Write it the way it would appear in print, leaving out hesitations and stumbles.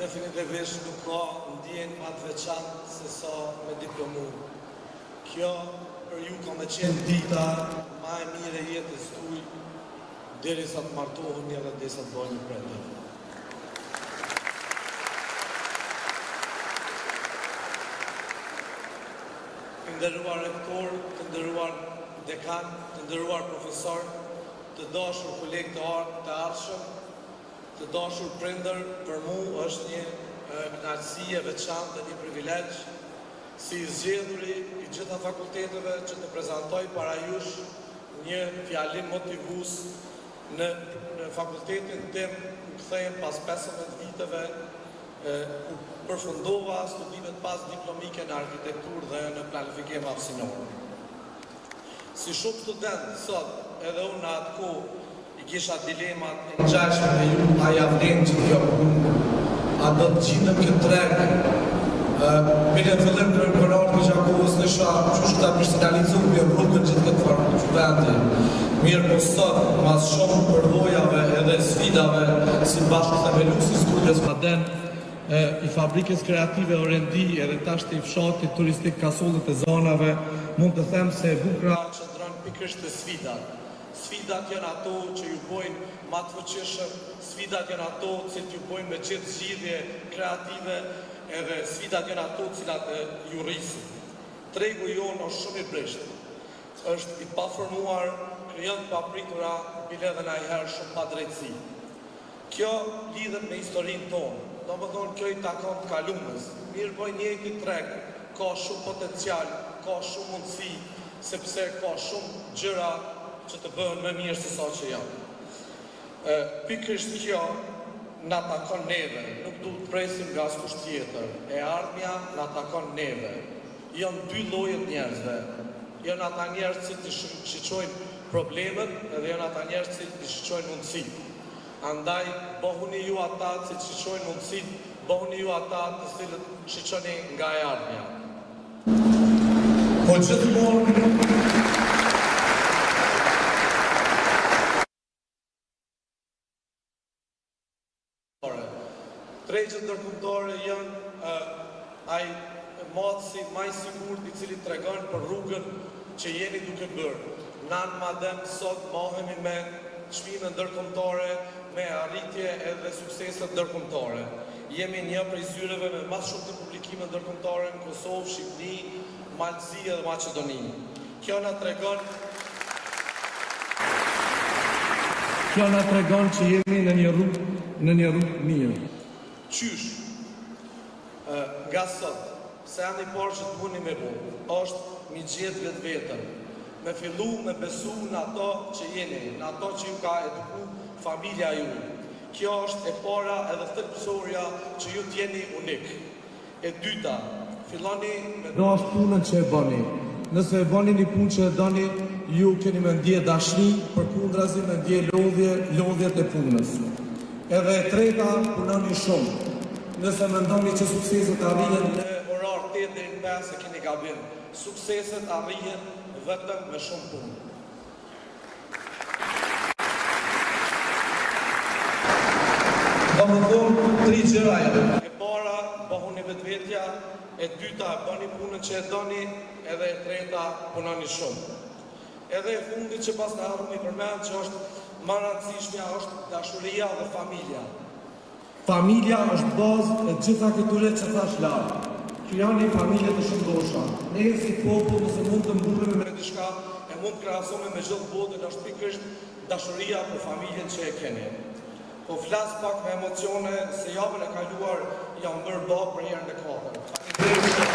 definitivisht nuk ka ndjenjë më të veçantë se sa me diplomu. Kjo për ju ka me qenë dita ma e mire jetës tuaj derisa të martoheni edhe derisa të bëheni prindër. Të nderuar rektor, të nderuar dekan, të nderuar profesor, të dashur kolegë të ardhshëm, të dashur prindër, për mua është një kënaqësi e veçantë dhe një privilegj si zgjedhuri i gjitha fakulteteve që të prezantoj para jush një fjalim motivues në fakultetin tim ku kthehem pas 15 viteve ku përfundova studimet pas diplomike në arkitekturë dhe në planifikim hapësinor. Si shumë student sot, edhe unë në atë kohë i kisha dilemat e ngjashme me ju, a ja vlen që kjo punë, a do të gjindëm këtë treg. Mire të fillim kërënërë të Gjakovës në shah, që është ta personalizu me rrugën gjithë këtë farë që vende. Mirë po sot, mas shumë përvojave edhe sfidave, si bashkë themeluesi studjes Maden, i fabrikës kreative Orendi edhe tashtë i fshatit turistik Kasollit e zonave, mund të them se e bukra që ndronë pikërisht të sfidat. Sfidat janë ato që ju bojnë ma të fuqishëm, sfidat janë ato që ju bojnë me gjithë zgjidhje kreative, edhe sfidat janë ato cilat ju rrisin. Tregu jonë është shumë i breshtë, është i paformuar, krijon të papritura, bile dhe najherë shumë pa drejtësi. Kjo lidhet me historinë tonë, do më thonë kjo i takon të kalumës, mirë boj njëjti treg, ka shumë potencial, ka shumë mundësi, sepse ka shumë gjëra që të bëhen më mirë se sa që janë. Pikërisht kjo na takon neve, nuk du të presim nga askush tjetër. E ardhmja na takon neve. Janë dy llojet njerëzve. Janë ata njerëz që të shiqojnë problemet edhe janë ata njerëz që të shiqojnë mundësitë. Andaj, bëhuni ju ata që të shiqojnë mundësitë, bëhuni ju ata të cilët shiqoni nga e ardhmja. Po gjithmonë tregjet ndërkombëtare janë ai motsi më i sigurt i cili tregon për rrugën që jeni duke bërë. Nan madem sot mohemi me çmime ndërkombëtare, me arritje edhe suksese ndërkombëtare. Jemi një prej zyreve me më shumë të publikime ndërkombëtare në Kosovë, Shqipëri, Malzi dhe Maqedoni. Kjo na tregon që jemi në një rrugë mirë. Qysh, nga sot, se janë i parë që të muni me bu, është mi gjithë vetë vetën, me fillu me besu në ato që jeni, në ato që ju ka eduku familja ju. Kjo është e para edhe thelbësorja që ju t'jeni unik. E dyta, filloni me dashur punën që e bëni. Nëse e bëni një punë që e doni, ju keni me ndje dashni, përkundrazi me ndje lodhjet e punës. Edhe e treta, punoni shumë. Nëse mendoni që sukseset arrihen në orar 8 deri në 5 e keni gabim. Sukseset arrihen vetëm me shumë punë. Do më thonë 3 gjëra. E para, bëhuni vetvetja, e dyta, bëni punën që e doni, edhe e treta, punoni shumë. Edhe e fundit që pas në ardhëm i përmend që është më rëndësishmja është dashuria dhe familja. Familja është bazë e gjitha këtyre që thash lartë. Krijoni familje të shëndosha. Ne si popull nëse mund të mburremi me diçka, e mund të krahasojmë me gjithë botën, është pikërisht dashuria për familjen që e keni. Po flas pak me emocione se javën e kaluar jam bërë babë për herën e 4.